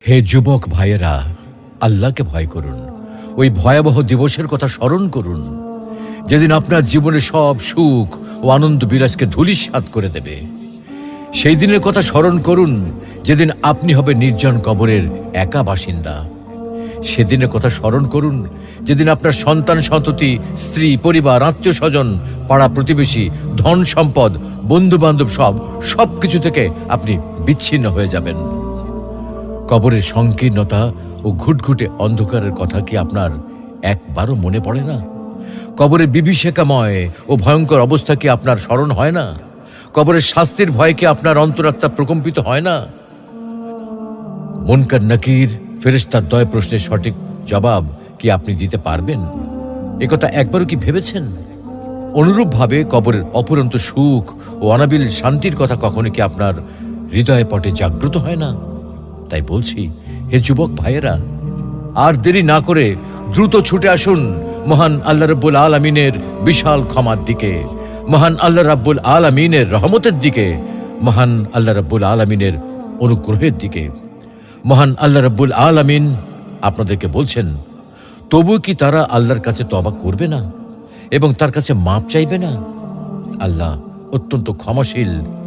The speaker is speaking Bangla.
হে যুবক ভাইয়েরা, আল্লাহকে ভয় করুন। ওই ভয়াবহ দিবসের কথা স্মরণ করুন, যেদিন আপনার জীবনের সব সুখ ও আনন্দ বিলাসকে ধূলিসাৎ করে দেবে। সেই দিনের কথা স্মরণ করুন, যেদিন আপনি হবে নির্জন কবরের একা বাসিন্দা। সেদিনের কথা স্মরণ করুন, যেদিন আপনার সন্তান সন্ততি, স্ত্রী, পরিবার, আত্মীয় স্বজন, পাড়া প্রতিবেশী, ধন সম্পদ, বন্ধু বান্ধব সব কিছু থেকে আপনি বিচ্ছিন্ন হয়ে যাবেন। কবরের সংকীর্ণতা ও ঘুটঘুটে অন্ধকারের কথা কি আপনার একবারও মনে পড়ে না? কবরের বিভীষিকাময় ও ভয়ঙ্কর অবস্থা কি আপনার স্মরণ হয় না? কবরের শাস্তির ভয় কি আপনার অন্তরাত্মা প্রকম্পিত হয় না? মুনকার নাকির ফেরেশতার দয় প্রশ্নের সঠিক জবাব কি আপনি দিতে পারবেন? একথা একবারও কি ভেবেছেন? অনুরূপভাবে কবরের অপুরন্ত সুখ ও অনাবিল শান্তির কথা কখনো কি আপনার হৃদয়ে পটে জাগ্রত হয় না? তাই বলছি, হে যুবক ভাইয়েরা, আর দেরি না করে দ্রুত ছুটে আসুন মহান আল্লাহ রাব্বুল আলামিনের বিশাল ক্ষমার দিকে, মহান আল্লাহ রাব্বুল আলামিনের রহমতের দিকে, মহান আল্লাহ রাব্বুল আলামিনের অনুগ্রহের দিকে। মহান আল্লাহ রাব্বুল আলামিন আপনাদেরকে বলছেন, তবু কি তারা আল্লাহর কাছে তওবা করবে না এবং তার কাছে মাপ চাইবে না? আল্লাহ অত্যন্ত ক্ষমাশীল,